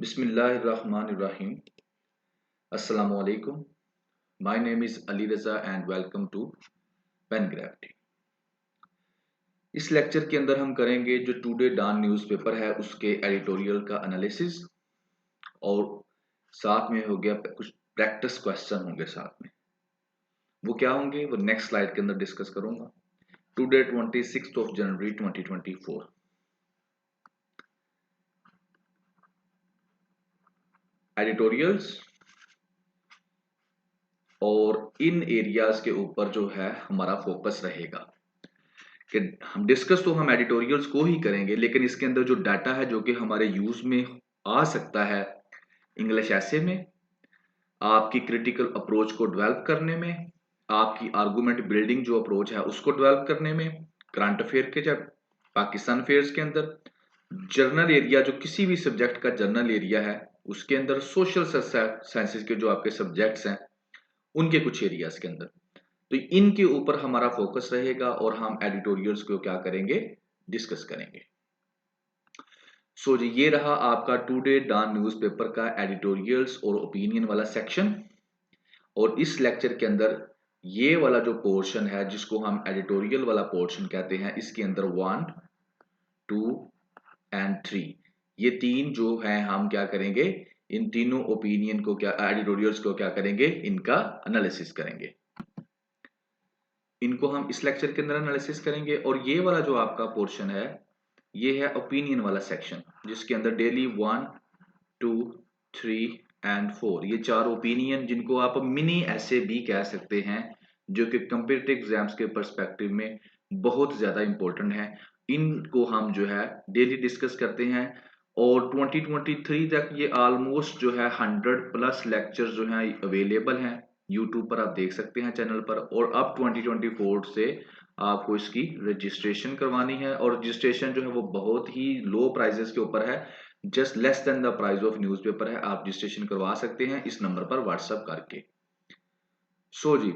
Bismillahirrahmanirrahim. Assalamu alaikum. My name is Ali Raza and welcome to Pen Gravity. इस lecture के अंदर हम करेंगे जो टुडे डॉन न्यूज़पेपर है उसके एडिटोरियल का एनालिसिस और साथ में हो गया कुछ प्रैक्टिस क्वेश्चन होंगे साथ में। वो क्या होंगे वो नेक्स्ट स्लाइड के अंदर डिस्कस करूंगा। टुडे 26 जनवरी 2024। एडिटोरियल्स और इन एरियाज के ऊपर जो है हमारा फोकस रहेगा कि हम डिस्कस तो हम एडिटोरियल्स को ही करेंगे, लेकिन इसके अंदर जो डाटा है जो कि हमारे यूज में आ सकता है इंग्लिश ऐसे में, आपकी क्रिटिकल अप्रोच को डेवलप करने में, आपकी आर्गुमेंट बिल्डिंग जो अप्रोच है उसको डेवलप करने में, करंट अफेयर के जब पाकिस्तान अफेयर्स के अंदर, जर्नल एरिया जो किसी भी सब्जेक्ट का जर्नल एरिया है उसके अंदर, सोशल साइंसेज के जो आपके सब्जेक्ट्स हैं उनके कुछ एरियाज के अंदर, तो इनके ऊपर हमारा फोकस रहेगा और हम एडिटोरियल्स को क्या करेंगे, डिस्कस करेंगे। सो जी ये रहा आपका टुडे डॉन न्यूज़पेपर का एडिटोरियल्स और ओपिनियन वाला सेक्शन। और इस लेक्चर के अंदर ये वाला जो पोर्शन है जिसको हम एडिटोरियल वाला पोर्शन कहते हैं, इसके अंदर 1, 2 एंड 3 ये तीन जो हैं हम क्या करेंगे, इन तीनों ओपिनियन को क्या एडिटोरियल्स को क्या करेंगे, इनका एनालिसिस करेंगे। इनको हम इस लेक्चर के अंदर एनालिसिस करेंगे। और ये वाला जो आपका पोर्शन है ये है ओपिनियन वाला सेक्शन, जिसके अंदर डेली 1, 2, 3 एंड 4 ये चार ओपिनियन जिनको आप मिनी ऐसे भी कह सकते हैं, जो कि कंपटीटिव एग्जाम्स के पर्सपेक्टिव में बहुत ज्यादा इंपॉर्टेंट है, इनको हम जो है डेली डिस्कस करते हैं। और 2023 तक ये ऑलमोस्ट जो है 100+ लेक्चर जो हैं अवेलेबल हैं यूट्यूब पर, आप देख सकते हैं चैनल पर। और अब 2024 से आपको इसकी रजिस्ट्रेशन करवानी है, और रजिस्ट्रेशन जो है वो बहुत ही लो प्राइजेस के ऊपर है, just less than the price of newspaper है। आप रजिस्ट्रेशन करवा सकते हैं इस नंबर पर व्हाट्सएप करके। सो जी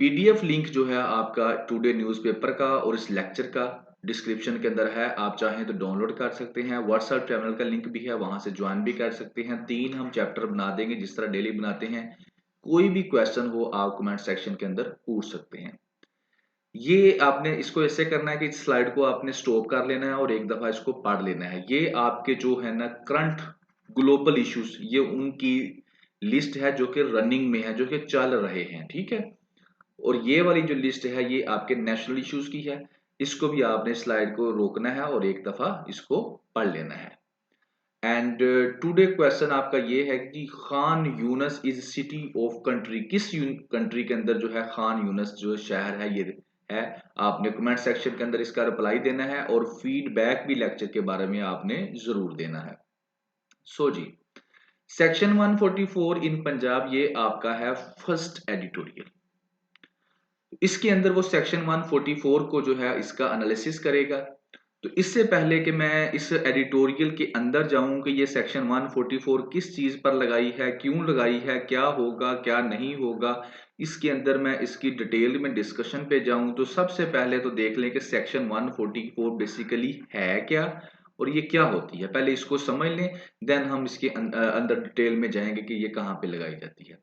पीडीएफ लिंक जो है आपका टुडे न्यूज़पेपर का और इस लेक्चर का डिस्क्रिप्शन के अंदर है, आप चाहें तो डाउनलोड कर सकते हैं। व्हाट्सएप चैनल का लिंक भी है, वहां से ज्वाइन भी कर सकते हैं। 3 हम चैप्टर बना देंगे जिस तरह डेली बनाते हैं। कोई भी क्वेश्चन हो आप कमेंट सेक्शन के अंदर पूछ सकते हैं। ये आपने इसको ऐसे करना है कि इस स्लाइड को आपने स्टॉप कर लेना है और एक दफा इसको पढ़ लेना है। ये आपके जो है ना करंट ग्लोबल इश्यूज, ये उनकी लिस्ट है जो कि रनिंग में है, जो कि चल रहे हैं, ठीक है। और ये वाली जो लिस्ट है ये आपके नेशनल इश्यूज की है। इसको भी आपने स्लाइड को रोकना है और एक दफा इसको पढ़ लेना है। एंड टुडे क्वेश्चन आपका ये है कि Khan Younis is city of country, किस कंट्री के अंदर जो है खान यूनस जो शहर है ये है। आपने कमेंट सेक्शन के अंदर इसका रिप्लाई देना है और फीडबैक भी लेक्चर के बारे में आपने जरूर देना है। सो जी सेक्शन 144 इन पंजाब ये आपका है फर्स्ट एडिटोरियल। इसके अंदर वो सेक्शन 144 को जो है इसका एनालिसिस करेगा। तो इससे पहले कि मैं इस एडिटोरियल के अंदर जाऊं कि ये सेक्शन 144 किस चीज पर लगाई है, क्यों लगाई है, क्या होगा क्या नहीं होगा, इसके अंदर मैं इसकी डिटेल में डिस्कशन पे जाऊं, तो सबसे पहले तो देख लें कि सेक्शन 144 बेसिकली है क्या और ये क्या होती है। पहले इसको समझ लें, देन हम इसके अंदर डिटेल में जाएंगे कि ये कहाँ पे लगाई जाती है।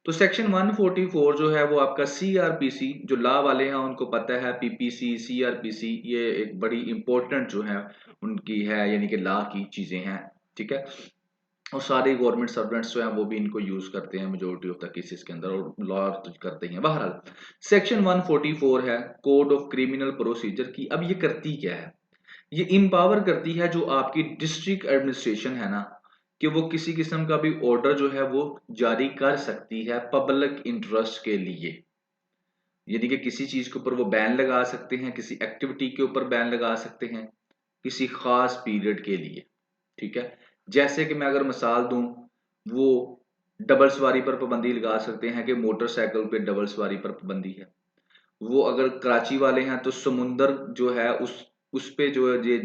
तो सेक्शन 144 जो है वो आपका सीआरपीसी, जो लॉ वाले हैं उनको पता है पीपीसी सीआरपीसी ये एक बड़ी इंपॉर्टेंट जो है उनकी है, यानी कि लॉ की चीजें हैं, ठीक है। और सारे गवर्नमेंट सर्वेंट्स जो हैं वो भी इनको यूज करते हैं मेजोरिटी ऑफ द केसेस के अंदर, और लॉ करते हैं। बहरहाल सेक्शन 144 है कोड ऑफ क्रिमिनल प्रोसीजर की। अब ये करती क्या है, ये इंपावर करती है जो आपकी डिस्ट्रिक्ट एडमिनिस्ट्रेशन है ना, कि वो किसी किस्म का भी ऑर्डर जो है वो जारी कर सकती है पब्लिक इंटरेस्ट के लिए। यानी कि किसी चीज के ऊपर वो बैन लगा सकते हैं, किसी एक्टिविटी के ऊपर बैन लगा सकते हैं किसी खास पीरियड के लिए, ठीक है। जैसे कि मैं अगर मिसाल दूं, वो डबल सवारी पर पाबंदी लगा सकते हैं कि मोटरसाइकिल पे डबल सवारी पर पाबंदी है। वो अगर कराची वाले हैं तो समुंदर जो है उस पे जो है ये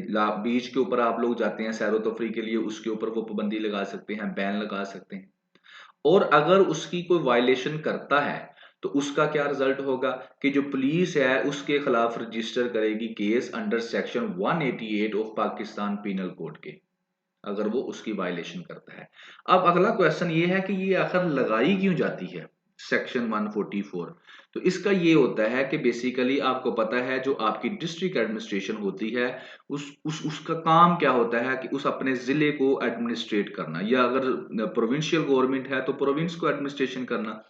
बीच के ऊपर आप लोग जाते हैं सैरो तफरी के लिए, उसके ऊपर वो पाबंदी लगा सकते हैं, बैन लगा सकते हैं। और अगर उसकी कोई वायलेशन करता है तो उसका क्या रिजल्ट होगा कि जो पुलिस है उसके खिलाफ रजिस्टर करेगी केस अंडर सेक्शन 188 ऑफ पाकिस्तान पीनल कोड के। अगर वो उसकी वायलेशन करता है। अब अगला क्वेश्चन ये है कि ये आखिर लगाई क्यों जाती है सेक्शन 144? तो इसका ये होता है कि बेसिकली आपको पता है जो आपकी डिस्ट्रिक्ट एडमिनिस्ट्रेशन होती है उसका काम क्या होता है कि उस अपने जिले को एडमिनिस्ट्रेट करना, या अगर प्रोविंशियल गवर्नमेंट है तो प्रोविंस को एडमिनिस्ट्रेशन करना।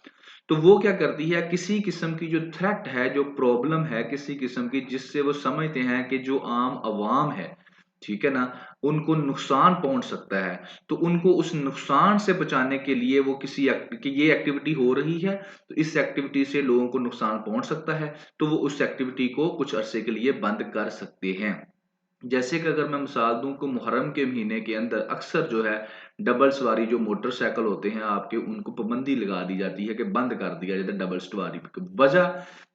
तो वो क्या करती है, किसी किस्म की जो थ्रेट है, जो प्रॉब्लम है किसी किस्म की, जिससे वो समझते हैं कि जो आम आवाम है, ठीक है ना, उनको नुकसान पहुंच सकता है, तो उनको उस नुकसान से बचाने के लिए वो कि ये एक्टिविटी हो रही है, तो इस एक्टिविटी से लोगों को नुकसान पहुंच सकता है, तो वो उस एक्टिविटी को कुछ अरसे के लिए बंद कर सकते हैं। जैसे कि अगर मैं मिसाल दूं कि मुहर्रम के महीने के अंदर अक्सर जो है डबल सवारी जो मोटरसाइकिल होते हैं आपके, उनको पाबंदी लगा दी जाती है कि बंद कर दिया जाता है डबल सवारी की वजह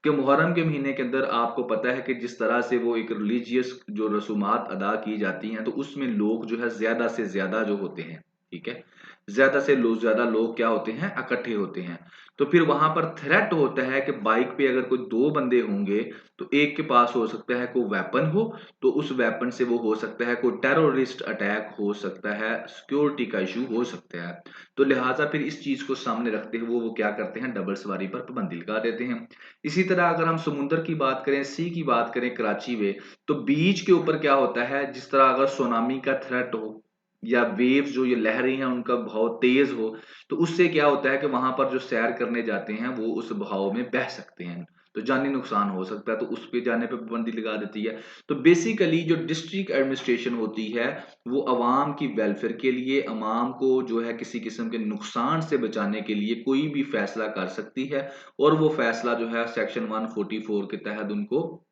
कि मुहर्रम के महीने के अंदर आपको पता है कि जिस तरह से वो एक रिलीजियस जो रसूमात अदा की जाती हैं, तो उसमें लोग जो है ज्यादा से ज्यादा जो होते हैं, ठीक है, ज्यादा लोग क्या होते हैं, इकट्ठे होते हैं। तो फिर वहां पर थ्रेट होता है कि बाइक पे अगर कोई दो बंदे होंगे तो एक के पास हो सकता है कोई वेपन हो, तो उस वेपन से वो हो सकता है कोई टेररिस्ट अटैक हो सकता है, सिक्योरिटी का इशू हो सकता है। तो लिहाजा फिर इस चीज को सामने रखते हुए वो क्या करते हैं, डबल सवारी पर पाबंदी लगा देते हैं। इसी तरह अगर हम समुद्र की बात करें, सी की बात करें, कराची में, तो बीच के ऊपर क्या होता है, जिस तरह अगर सुनामी का थ्रेट हो या वेव्स जो ये लहरें हैं उनका बहाव तेज हो, तो उससे क्या होता है कि वहां पर जो सैर करने जाते हैं वो उस बहाव में बह सकते हैं, तो जानी नुकसान हो सकता है, तो उस पे जाने पे पाबंदी लगा देती है। तो बेसिकली जो डिस्ट्रिक्ट एडमिनिस्ट्रेशन होती है वो अवाम की वेलफेयर के लिए, अवाम को जो है किसी किस्म के नुकसान से बचाने के लिए कोई भी फैसला कर सकती है, और वो फैसला जो है सेक्शन 144 के तहत उनको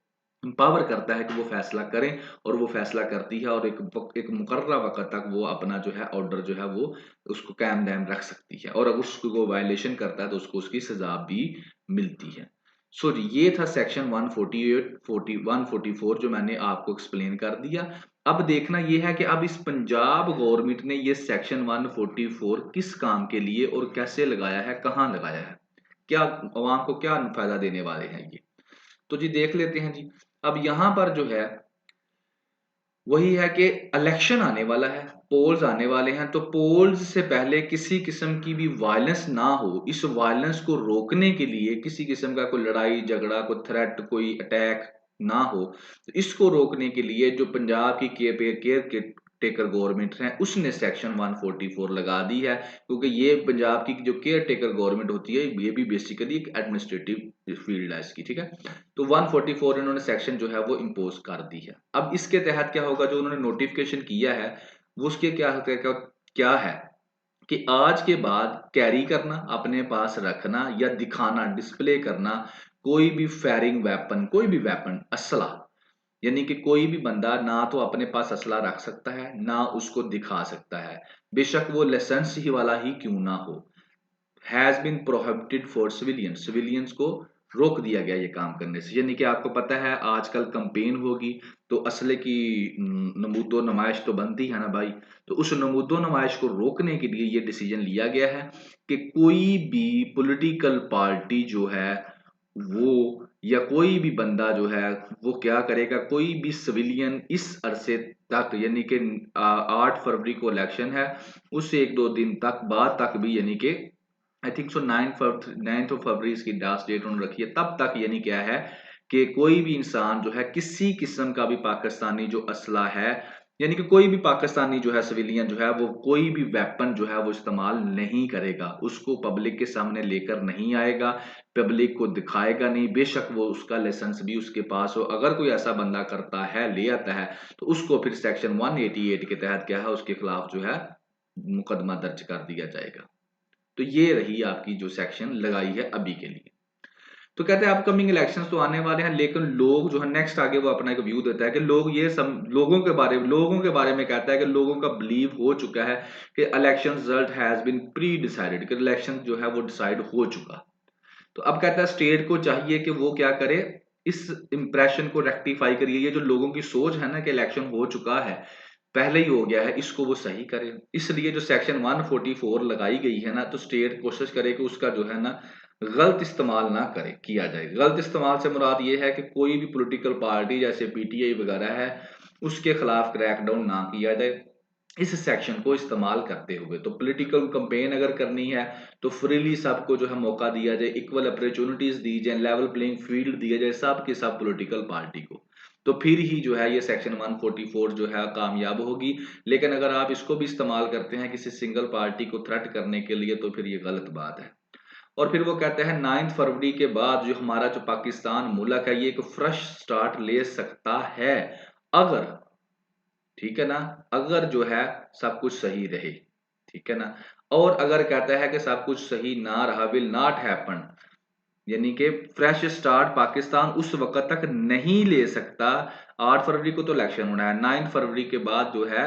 पावर करता है कि वो फैसला करें, और वो फैसला करती है, और एक मुकर्ररा वक्त तक वो अपना जो है ऑर्डर जो है वो उसको कायम दायम रख सकती है, और अगर उसको वायलेशन करता है तो उसको उसकी सजा भी मिलती है। सो ये था सेक्शन 148 144 जो मैंने आपको एक्सप्लेन कर दिया। अब देखना ये है कि अब इस पंजाब गवर्नमेंट ने ये सेक्शन 144 किस काम के लिए और कैसे लगाया है, कहाँ लगाया है, क्या अवाम को क्या फायदा देने वाले हैं ये, तो जी देख लेते हैं जी। अब यहां पर जो है वही है कि इलेक्शन आने वाला है, पोल्स आने वाले हैं, तो पोल्स से पहले किसी किस्म की भी वायलेंस ना हो, इस वायलेंस को रोकने के लिए किसी किस्म का कोई लड़ाई झगड़ा, कोई थ्रेट, कोई अटैक ना हो, तो इसको रोकने के लिए जो पंजाब की केयर टेकर गवर्नमेंट है उसने सेक्शन 144 लगा दी है, क्योंकि ये पंजाब की जो केयर टेकर गवर्नमेंट होती है ये भी बेसिकली एक एडमिनिस्ट्रेटिव फील्ड है इसकी, ठीक है। तो 144 इन्होंने सेक्शन जो है वो इम्पोज कर दी है। अब इसके तहत क्या होगा, जो उन्होंने नोटिफिकेशन किया है वो उसके क्या है कि आज के बाद कैरी करना, अपने पास रखना या दिखाना, डिस्प्ले करना कोई भी फायरिंग वेपन, कोई भी वेपन, असला, यानी कि कोई भी बंदा ना तो अपने पास असला रख सकता है ना उसको दिखा सकता है, बेशक वो लाइसेंस ही वाला ही क्यों ना हो। Has been prohibited for civilians, civilians को रोक दिया गया ये काम करने से। यानी कि आपको पता है आजकल कंपेन होगी तो असले की नमूदो नुमाइश तो बनती है ना भाई, तो उस नमूदो नुमाइश को रोकने के लिए ये डिसीजन लिया गया है कि कोई भी पॉलिटिकल पार्टी जो है वो, या कोई भी बंदा जो है वो क्या करेगा, कोई भी सिविलियन इस अरसे तक, यानी कि 8 फरवरी को इलेक्शन है, उससे 1-2 दिन तक बाद तक भी, यानी कि आई थिंक सो 9 फरवरी इसकी लास्ट डेट उन्होंने रखी है, तब तक यानी क्या है कि कोई भी इंसान जो है किसी किस्म का भी पाकिस्तानी जो असला है, यानी कि कोई भी पाकिस्तानी जो है सिविलियन जो है वो कोई भी वेपन जो है वो इस्तेमाल नहीं करेगा, उसको पब्लिक के सामने लेकर नहीं आएगा, पब्लिक को दिखाएगा नहीं, बेशक वो उसका लाइसेंस भी उसके पास हो। अगर कोई ऐसा बंदा करता है, ले आता है, तो उसको फिर सेक्शन 188 के तहत क्या है उसके खिलाफ जो है मुकदमा दर्ज कर दिया जाएगा। तो ये रही आपकी जो सेक्शन लगाई है अभी के लिए। तो कहते हैं अपकमिंग इलेक्शंस तो आने वाले हैं, लेकिन लोग जो है नेक्स्ट आगे वो अपना एक व्यू देता है कि लोग ये सब लोगों के बारे में कहता है कि लोगों का बिलीव हो चुका है कि election result has been pre decided, कि इलेक्शन जो है वो डिसाइड हो चुका। तो अब कहता है स्टेट को चाहिए कि वो क्या करे, इस इंप्रेशन को रेक्टिफाई करिए, ये जो लोगों की सोच है ना कि इलेक्शन हो चुका है, पहले ही हो गया है, इसको वो सही करे। इसलिए जो सेक्शन 144 लगाई गई है ना, तो स्टेट कोशिश करे कि उसका जो है ना गलत इस्तेमाल ना करे, किया जाए। गलत इस्तेमाल से मुराद ये है कि कोई भी पॉलिटिकल पार्टी जैसे पीटीआई वगैरह है उसके खिलाफ क्रैकडाउन ना किया जाए, इस सेक्शन को इस्तेमाल करते हुए। तो पॉलिटिकल कैंपेन अगर करनी है तो फ्रीली सबको जो है मौका दिया जाए, इक्वल अपॉर्चुनिटीज दी जाए, लेवल प्लेइंग फील्ड दिया जाए सब के सब पॉलिटिकल पार्टी को, तो फिर ही जो है ये सेक्शन 144 जो है कामयाब होगी। लेकिन अगर आप इसको भी इस्तेमाल करते हैं किसी सिंगल पार्टी को थ्रेट करने के लिए तो फिर ये गलत बात है। और फिर वो कहते हैं 9 फरवरी के बाद जो हमारा जो पाकिस्तान मुल्क है ये एक फ्रेश स्टार्ट ले सकता है, अगर, ठीक है ना, अगर जो है सब कुछ सही रहे, ठीक है ना। और अगर कहता है कि सब कुछ सही ना रहा, विल नॉट हैपन, यानी कि फ्रेश स्टार्ट पाकिस्तान उस वक्त तक नहीं ले सकता। 8 फरवरी को तो इलेक्शन होना है, 9 फरवरी के बाद जो है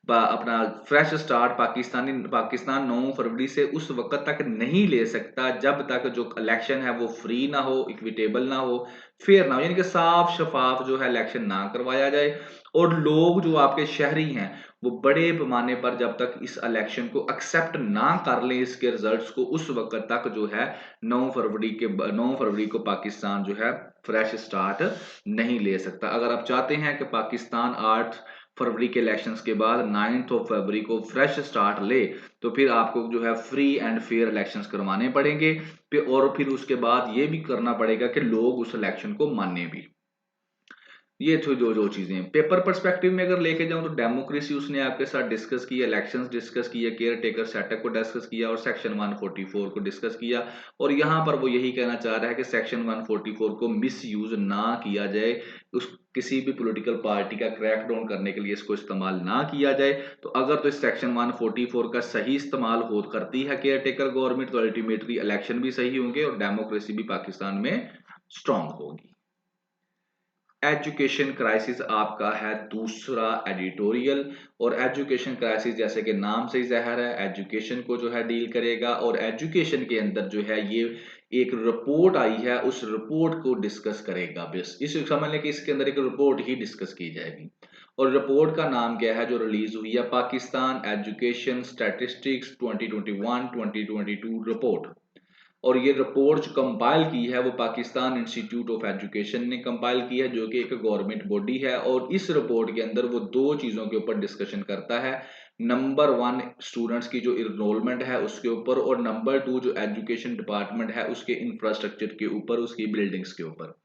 अपना फ्रेश स्टार्ट पाकिस्तान 9 फरवरी से उस वक्त तक नहीं ले सकता जब तक जो इलेक्शन है वो फ्री ना हो, इक्विटेबल ना हो, फेयर ना हो, यानी कि साफ शफाफ जो है इलेक्शन ना करवाया जाए। और लोग जो आपके शहरी हैं वो बड़े पैमाने पर जब तक इस इलेक्शन को एक्सेप्ट ना कर लें इसके रिजल्ट्स को, उस वक्त तक जो है 9 फरवरी को पाकिस्तान जो है फ्रेश स्टार्ट नहीं ले सकता। अगर आप चाहते हैं कि पाकिस्तान 8 फरवरी के इलेक्शंस के बाद 9 फरवरी को फ्रेश स्टार्ट ले, तो फिर आपको जो है फ्री एंड फेयर इलेक्शंस करवाने पड़ेंगे। और फिर उसके बाद ये भी करना पड़ेगा कि लोग उस इलेक्शन को माने भी। ये तो जो जो चीजें हैं पेपर पर्सपेक्टिव में अगर लेके जाऊं तो डेमोक्रेसी उसने आपके साथ डिस्कस किया, इलेक्शंस डिस्कस किया, केयर टेकर सेटअप को डिस्कस किया और सेक्शन 144 को डिस्कस किया। और यहां पर वो यही कहना चाह रहा है कि सेक्शन 144 को मिस यूज ना किया जाए, उस किसी भी पॉलिटिकल पार्टी का क्रैकडाउन करने के लिए इसको इस्तेमाल ना किया जाए। तो अगर तो इस सेक्शन 144 का सही इस्तेमाल हो करती है केयर टेकर गवर्नमेंट, तो अल्टीमेटली इलेक्शन भी सही होंगे और डेमोक्रेसी भी पाकिस्तान में स्ट्रांग होगी। एजुकेशन क्राइसिस आपका है दूसरा एडिटोरियल। और एजुकेशन क्राइसिस जैसे कि नाम से ही ज़ाहिर है एजुकेशन को जो है डील करेगा, और एजुकेशन के अंदर जो है ये एक रिपोर्ट आई है उस रिपोर्ट को डिस्कस करेगा। बस इस समझ लें कि इसके अंदर एक रिपोर्ट ही डिस्कस की जाएगी। और रिपोर्ट का नाम क्या है जो रिलीज हुई है, पाकिस्तान एजुकेशन स्टैटिस्टिक्स 2021-2022 रिपोर्ट। और ये रिपोर्ट जो कंपाइल की है वो पाकिस्तान इंस्टीट्यूट ऑफ एजुकेशन ने कंपाइल की है, जो कि एक गवर्नमेंट बॉडी है। और इस रिपोर्ट के अंदर वो दो चीजों के ऊपर डिस्कशन करता है, नंबर 1 स्टूडेंट्स की जो इनरोलमेंट है उसके ऊपर, और नंबर 2 जो एजुकेशन डिपार्टमेंट है उसके इंफ्रास्ट्रक्चर के ऊपर, उसकी बिल्डिंग्स के ऊपर।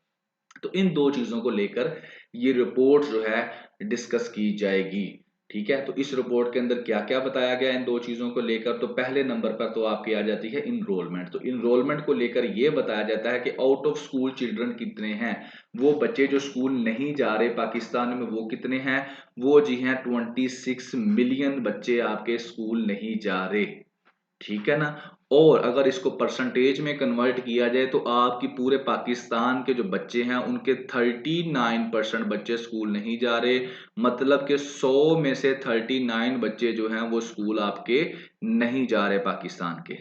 तो इन दो चीजों को लेकर ये रिपोर्ट जो है डिस्कस की जाएगी। ठीक है, तो इस रिपोर्ट के अंदर क्या क्या बताया गया इन दो चीजों को लेकर, तो पहले नंबर पर तो आपकी आ जाती है इनरोलमेंट। तो इनरोलमेंट को लेकर यह बताया जाता है कि आउट ऑफ स्कूल चिल्ड्रन कितने हैं, वो बच्चे जो स्कूल नहीं जा रहे पाकिस्तान में वो कितने हैं, वो जी हैं 26 मिलियन बच्चे आपके स्कूल नहीं जा रहे। ठीक है ना। और अगर इसको परसेंटेज में कन्वर्ट किया जाए तो आपकी पूरे पाकिस्तान के जो बच्चे हैं उनके 39% बच्चे स्कूल नहीं जा रहे। मतलब कि 100 में से 39 बच्चे जो हैं वो स्कूल आपके नहीं जा रहे पाकिस्तान के।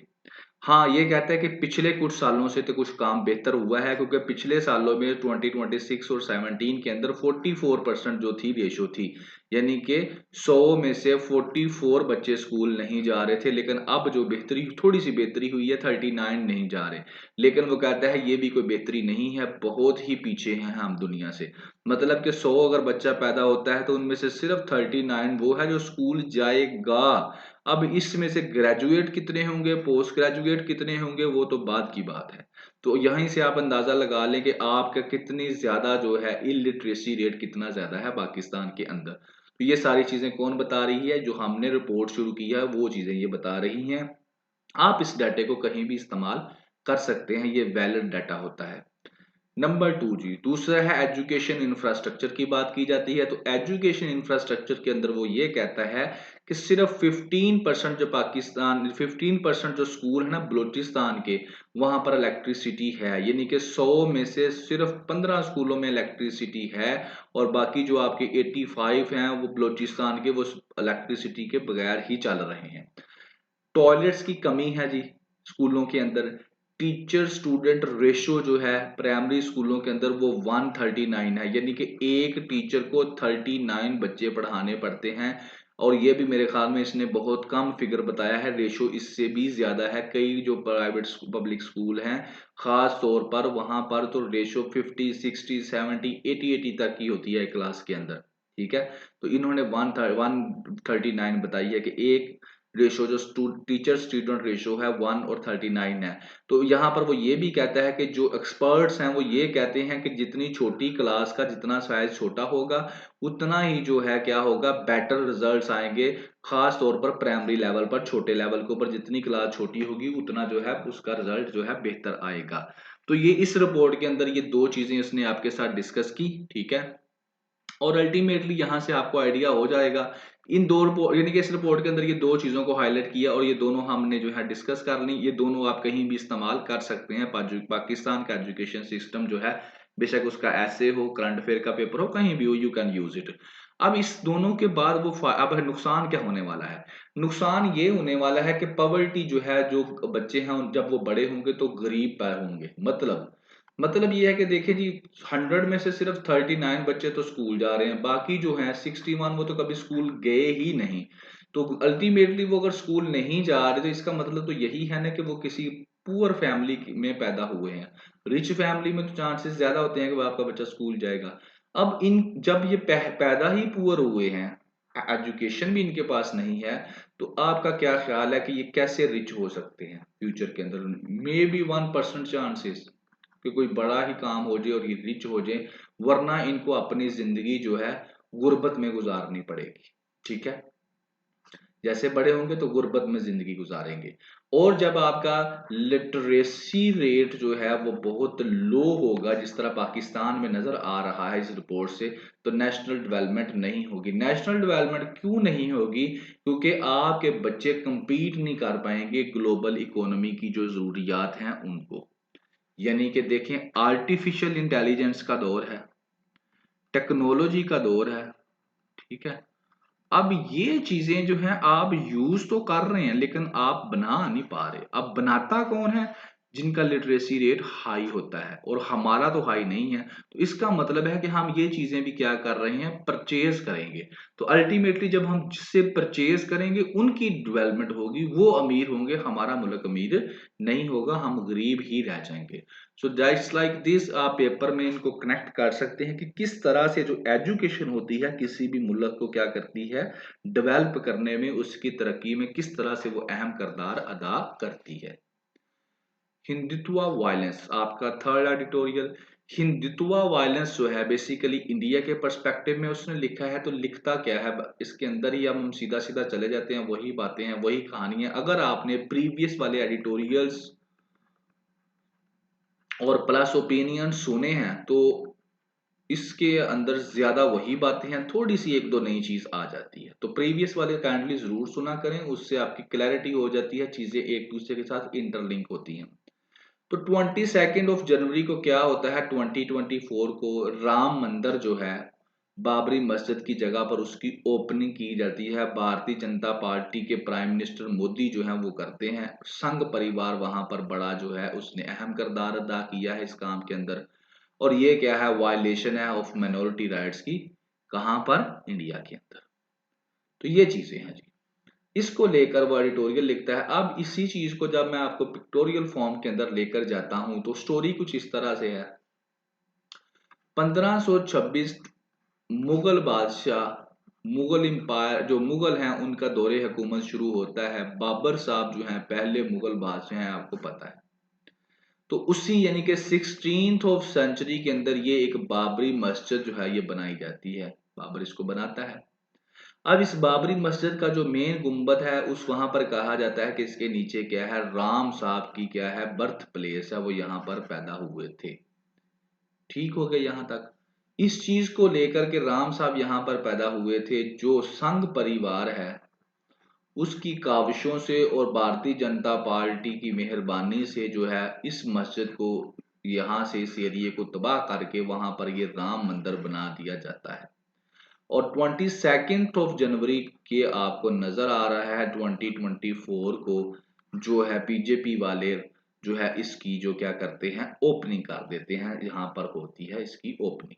हाँ, ये कहता है कि पिछले कुछ सालों से तो कुछ काम बेहतर हुआ है, क्योंकि पिछले सालों में 2026 और 17 के अंदर 44% जो थी रेशो थी, यानी कि 100 में से 44 बच्चे स्कूल नहीं जा रहे थे। लेकिन अब जो बेहतरी, थोड़ी सी बेहतरी हुई है, 39 नहीं जा रहे। लेकिन वो कहता है ये भी कोई बेहतरी नहीं है, बहुत ही पीछे हैं हम दुनिया से। मतलब कि 100 अगर बच्चा पैदा होता है तो उनमें से सिर्फ 39 वो है जो स्कूल जाएगा। अब इसमें से ग्रेजुएट कितने होंगे, पोस्ट ग्रेजुएट कितने होंगे, वो तो बाद की बात है। तो यहीं से आप अंदाजा लगा लें कि आपका कितनी ज्यादा जो है इलिटरेसी रेट कितना ज्यादा है पाकिस्तान के अंदर। तो ये सारी चीजें कौन बता रही है, जो हमने रिपोर्ट शुरू की है वो चीजें ये बता रही हैं। आप इस डाटे को कहीं भी इस्तेमाल कर सकते हैं, ये वैलिड डाटा होता है। नंबर 2 जी, दूसरा है एजुकेशन इंफ्रास्ट्रक्चर की बात की जाती है। तो एजुकेशन इंफ्रास्ट्रक्चर के अंदर वो ये कहता है कि सिर्फ 15% जो पाकिस्तान 15% जो स्कूल है ना बलूचिस्तान के, वहां पर इलेक्ट्रिसिटी है। यानी कि 100 में से सिर्फ 15 स्कूलों में इलेक्ट्रिसिटी है, और बाकी जो आपके 85 हैं वो बलूचिस्तान के, वो इलेक्ट्रिसिटी के बगैर ही चल रहे हैं। टॉयलेट्स की कमी है जी स्कूलों के अंदर। टीचर स्टूडेंट रेशो जो है प्राइमरी स्कूलों के अंदर वो 139 है, यानी कि एक टीचर को 39 बच्चे पढ़ाने पड़ते हैं। और ये भी मेरे ख्याल में इसने बहुत कम फिगर बताया है, रेशो इससे भी ज्यादा है। कई जो प्राइवेट पब्लिक स्कूल हैं खास तौर पर, वहां पर तो रेशो 50 60 70 80 80 तक की होती है क्लास के अंदर। ठीक है। तो इन्होंने 139 बताई है कि एक रेशो जो टीचर स्टूडेंट रेशो है 1 और 39 है। तो यहाँ पर वो ये भी कहता है कि जो एक्सपर्ट्स हैं वो ये कहते हैं कि जितनी छोटी क्लास का जितना साइज छोटा होगा उतना ही जो है क्या होगा, बेटर रिजल्ट्स आएंगे। खास तौर पर प्राइमरी लेवल पर, छोटे लेवल के ऊपर जितनी क्लास छोटी होगी उतना जो है उसका रिजल्ट जो है बेहतर आएगा। तो ये इस रिपोर्ट के अंदर ये दो चीजें उसने आपके साथ डिस्कस की, ठीक है। और अल्टीमेटली यहाँ से आपको आइडिया हो जाएगा, इन दो रिपोर्ट यानी कि इस रिपोर्ट के अंदर ये दो चीजों को हाईलाइट किया और ये दोनों हमने जो है डिस्कस कर ली। ये दोनों आप कहीं भी इस्तेमाल कर सकते हैं। पाकिस्तान का एजुकेशन सिस्टम जो है, बेशक उसका ऐसे हो, करंट अफेयर का पेपर हो, कहीं भी हो, यू कैन यूज इट। अब इस दोनों के बाद अब नुकसान क्या होने वाला है? नुकसान ये होने वाला है कि पॉवर्टी जो है, जो बच्चे हैं जब वो बड़े होंगे तो गरीब पैदा होंगे। मतलब ये है कि देखिए जी, 100 में से सिर्फ 39 बच्चे तो स्कूल जा रहे हैं, बाकी जो हैं 61 वो तो कभी स्कूल गए ही नहीं। तो अल्टीमेटली वो अगर स्कूल नहीं जा रहे तो इसका मतलब तो यही है ना कि वो किसी पुअर फैमिली में पैदा हुए हैं। रिच फैमिली में तो चांसेस ज्यादा होते हैं कि वो आपका बच्चा स्कूल जाएगा। अब इन जब ये पैदा ही पुअर हुए हैं, एजुकेशन भी इनके पास नहीं है, तो आपका क्या ख्याल है कि ये कैसे रिच हो सकते हैं फ्यूचर के अंदर? मे बी 1% चांसेस कि कोई बड़ा ही काम हो जाए और ये रिच हो जाए, वरना इनको अपनी जिंदगी जो है गुर्बत में गुजारनी पड़ेगी। ठीक है, जैसे बड़े होंगे तो गुर्बत में जिंदगी गुजारेंगे। और जब आपका लिटरेसी रेट जो है वो बहुत लो होगा, जिस तरह पाकिस्तान में नजर आ रहा है इस रिपोर्ट से, तो नेशनल डेवलपमेंट नहीं होगी। नेशनल डेवलपमेंट क्यों नहीं होगी? क्योंकि आपके बच्चे कंपीट नहीं कर पाएंगे ग्लोबल इकोनॉमी की जो जरूरियात हैं उनको। यानी कि देखें, आर्टिफिशियल इंटेलिजेंस का दौर है, टेक्नोलॉजी का दौर है, ठीक है। अब ये चीजें जो हैं आप यूज तो कर रहे हैं लेकिन आप बना नहीं पा रहे। अब बनाता कौन है? जिनका लिटरेसी रेट हाई होता है, और हमारा तो हाई नहीं है। तो इसका मतलब है कि हम ये चीजें भी क्या कर रहे हैं, परचेज करेंगे। तो अल्टीमेटली जब हम जिससे परचेज करेंगे उनकी डेवलपमेंट होगी, वो अमीर होंगे, हमारा मुल्क अमीर नहीं होगा, हम गरीब ही रह जाएंगे। सो दैट्स लाइक दिस, आप पेपर में इनको कनेक्ट कर सकते हैं कि किस तरह से जो एजुकेशन होती है किसी भी मुल्क को क्या करती है, डेवलप करने में, उसकी तरक्की में किस तरह से वो अहम किरदार अदा करती है। हिंदुत्व वायलेंस आपका थर्ड एडिटोरियल। हिंदुत्व वायलेंस जो है बेसिकली इंडिया के पर्सपेक्टिव में उसने लिखा है। तो लिखता क्या है इसके अंदर ही, हम सीधा सीधा चले जाते हैं, वही बातें हैं, वही कहानी है। अगर आपने प्रीवियस वाले एडिटोरियल्स और प्लस ओपिनियन सुने हैं तो इसके अंदर ज्यादा वही बातें हैं, थोड़ी सी एक दो नई चीज आ जाती है। तो प्रीवियस वाले काइंडली जरूर सुना करें, उससे आपकी क्लैरिटी हो जाती है, चीजें एक दूसरे के साथ इंटरलिंक होती हैं। तो 22 जनवरी को क्या होता है, 2024 को राम मंदिर जो है बाबरी मस्जिद की जगह पर उसकी ओपनिंग की जाती है। भारतीय जनता पार्टी के प्राइम मिनिस्टर मोदी जो है वो करते हैं। संघ परिवार वहां पर बड़ा जो है उसने अहम किरदार अदा किया है इस काम के अंदर। और ये क्या है, वायलेशन है ऑफ माइनॉरिटी राइट्स की, कहां पर, इंडिया के अंदर। तो ये चीजें हैं जी, इसको लेकर वो एडिटोरियल लिखता है। अब इसी चीज को जब मैं आपको पिक्टोरियल फॉर्म के अंदर लेकर जाता हूं तो स्टोरी कुछ इस तरह से है। 1526 मुगल बादशाह, मुगल इंपायर, जो मुगल हैं उनका दौरे हुकूमत शुरू होता है। बाबर साहब जो हैं पहले मुगल बादशाह हैं, आपको पता है। तो उसी यानी कि 16th ऑफ सेंचुरी के अंदर ये एक बाबरी मस्जिद जो है ये बनाई जाती है। बाबर इसको बनाता है। अब इस बाबरी मस्जिद का जो मेन गुंबद है उस वहां पर कहा जाता है कि इसके नीचे क्या है, राम साहब की क्या है, बर्थ प्लेस है, वो यहाँ पर पैदा हुए थे। ठीक हो गया यहाँ तक। इस चीज को लेकर के राम साहब यहाँ पर पैदा हुए थे। जो संघ परिवार है उसकी काविशों से और भारतीय जनता पार्टी की मेहरबानी से जो है इस मस्जिद को, यहाँ से इस एरिए को तबाह करके वहां पर ये राम मंदिर बना दिया जाता है। और 22 जनवरी के आपको नजर आ रहा है 2024 को जो है बीजेपी वाले जो है इसकी जो क्या करते हैं, ओपनिंग कर देते हैं, यहाँ पर होती है इसकी ओपनिंग।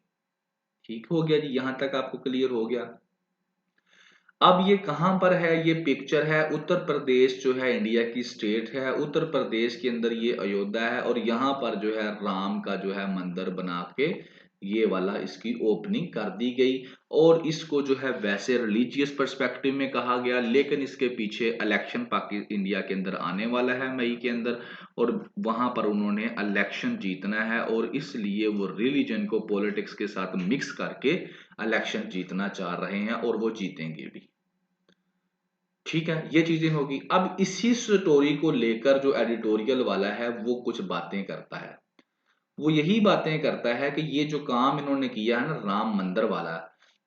ठीक हो गया जी, यहाँ तक आपको क्लियर हो गया। अब ये कहां पर है, ये पिक्चर है उत्तर प्रदेश जो है इंडिया की स्टेट है। उत्तर प्रदेश के अंदर ये अयोध्या है और यहाँ पर जो है राम का जो है मंदिर बना के ये वाला इसकी ओपनिंग कर दी गई। और इसको जो है वैसे रिलीजियस पर्सपेक्टिव में कहा गया, लेकिन इसके पीछे इलेक्शन पाकिस्तान इंडिया के अंदर आने वाला है मई के अंदर, और वहां पर उन्होंने इलेक्शन जीतना है, और इसलिए वो रिलीजन को पॉलिटिक्स के साथ मिक्स करके इलेक्शन जीतना चाह रहे हैं, और वो जीतेंगे भी। ठीक है, ये चीजें होगी। अब इसी स्टोरी को लेकर जो एडिटोरियल वाला है वो कुछ बातें करता है। वो यही बातें करता है कि ये जो काम इन्होंने किया है ना राम मंदिर वाला,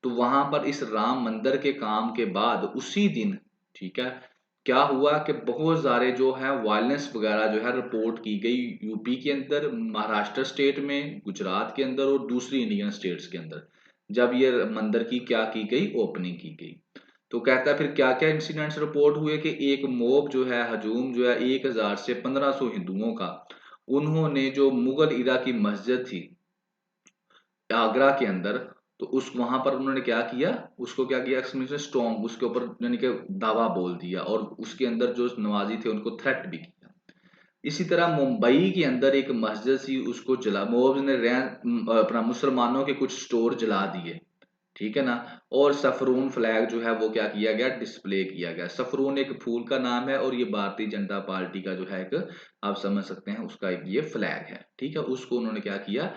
तो वहां पर इस राम मंदिर के काम के बाद उसी दिन, ठीक है, क्या हुआ कि बहुत सारे जो है वायलेंस वगैरह जो है रिपोर्ट की गई यूपी के अंदर, महाराष्ट्र स्टेट में, गुजरात के अंदर और दूसरी इंडियन स्टेट्स के अंदर, जब ये मंदिर की क्या की गई, ओपनिंग की गई। तो कहता है फिर क्या क्या इंसिडेंट्स रिपोर्ट हुए कि एक मोब जो है, हजूम जो है 1000 से 1500 हिंदुओं का, उन्होंने जो मुगल इरा की मस्जिद थी आगरा के अंदर, तो उस वहां पर उन्होंने क्या किया, उसको क्या किया, स्टॉन्ग उसके ऊपर यानी कि दावा बोल दिया, और उसके अंदर जो नवाजी थे उनको थ्रेट भी किया। इसी तरह मुंबई के अंदर एक मस्जिद थी, उसको जला मोब ने अपना मुसलमानों के कुछ स्टोर जला दिए, ठीक है ना। और सफरून फ्लैग जो है वो क्या किया गया, डिस्प्ले किया गया। सफरून एक फूल का नाम है, और ये भारतीय जनता पार्टी का जो है एक, आप समझ सकते हैं उसका एक ये फ्लैग है, ठीक है। उसको उन्होंने क्या किया,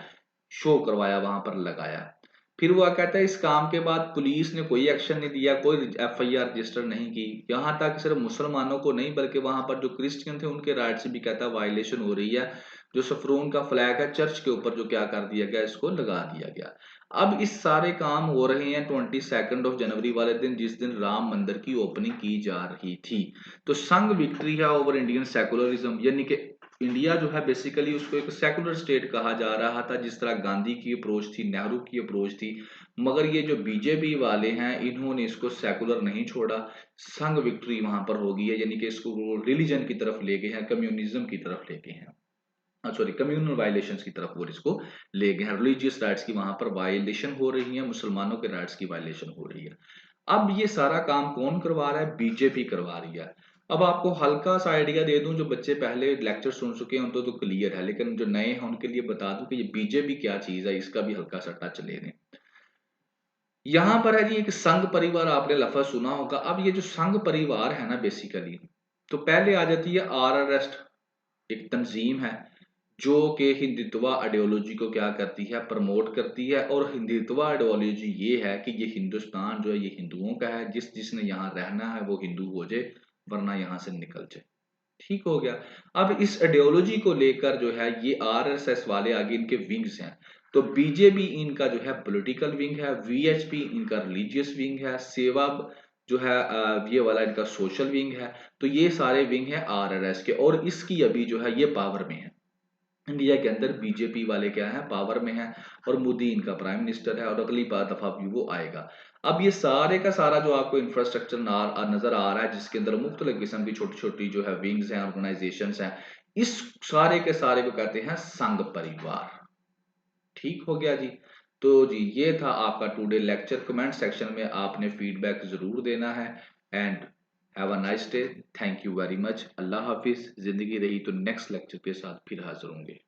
शो करवाया, वहां पर लगाया। फिर वो कहता है इस काम के बाद पुलिस ने कोई एक्शन नहीं दिया, कोई एफआईआर रजिस्टर नहीं की, यहाँ तक सिर्फ मुसलमानों को नहीं बल्कि वहां पर जो क्रिश्चियन थे उनके राइट्स भी कहता है वायलेशन हो रही है। जो सफरून का फ्लैग है चर्च के ऊपर जो क्या कर दिया गया, इसको लगा दिया गया। अब इस सारे काम हो रहे हैं 22 जनवरी वाले दिन, जिस दिन राम मंदिर की ओपनिंग की जा रही थी। तो संघ विक्ट्री है ओवर इंडियन सेकुलरिज्म, यानी कि इंडिया जो है बेसिकली उसको एक सेकुलर स्टेट कहा जा रहा था, जिस तरह गांधी की अप्रोच थी, नेहरू की अप्रोच थी। मगर ये जो बीजेपी वाले हैं इन्होंने इसको सेकुलर नहीं छोड़ा, संघ विक्ट्री वहां पर हो गई है, यानी कि इसको रिलीजन की तरफ ले गए हैं, कम्युनिज्म की तरफ ले गए हैं, सॉरी कम्युनल वायलेशंस की तरफ वो इसको ले गए हैं। रिलीजियस राइट्स की वहां पर वायलेशन हो रही है, मुसलमानों के राइट्स की वायलेशन हो रही है। अब ये सारा काम कौन करवा रहा है, बीजेपी करवा रही है। अब आपको हल्का सा आइडिया दे दूं, जो बच्चे पहले लेक्चर सुन चुके हैं उनको तो क्लियर है, लेकिन जो नए हैं उनके लिए बता दूं कि ये बीजेपी क्या चीज है, इसका भी हल्का सा टच ले लें। यहाँ पर है जी एक संघ परिवार, आपने लफ्ज सुना होगा। अब ये जो संघ परिवार है ना बेसिकली, तो पहले आ जाती है आरएसएस, एक तंजीम है जो कि हिंदुत्व आइडियोलॉजी को क्या करती है, प्रमोट करती है। और हिंदुत्व आइडियोलॉजी ये है कि ये हिंदुस्तान जो है ये हिंदुओं का है, जिसने यहाँ रहना है वो हिंदू हो जाए, वरना यहाँ से निकल जाए। ठीक हो गया। अब इस आइडियोलॉजी को लेकर जो है ये आरएसएस वाले आगे इनके विंग्स हैं। तो बीजेपी इनका जो है पॉलिटिकल विंग है, वीएचपी इनका रिलीजियस विंग है, सेवा जो है ये वाला इनका सोशल विंग है। तो ये सारे विंग है आरएसएस के, और इसकी अभी जो है ये पावर में है। इंडिया के अंदर बीजेपी वाले क्या है, पावर में है, और मोदी इनका प्राइम मिनिस्टर है, और अगली बार दफा भी वो आएगा। अब ये सारे का सारा जो आपको इंफ्रास्ट्रक्चर नजर आ रहा है, जिसके अंदर मुख्तलिफ किस्म की छोटी छोटी जो है विंग्स हैं, ऑर्गेनाइजेशंस हैं, इस सारे के सारे को कहते हैं संघ परिवार। ठीक हो गया जी। तो जी ये था आपका टुडे लेक्चर। कमेंट सेक्शन में आपने फीडबैक जरूर देना है। And have a nice day. Thank you very much. अल्लाह हाफिज। जिंदगी रही तो नेक्स्ट लेक्चर के साथ फिर हाजिर होंगे।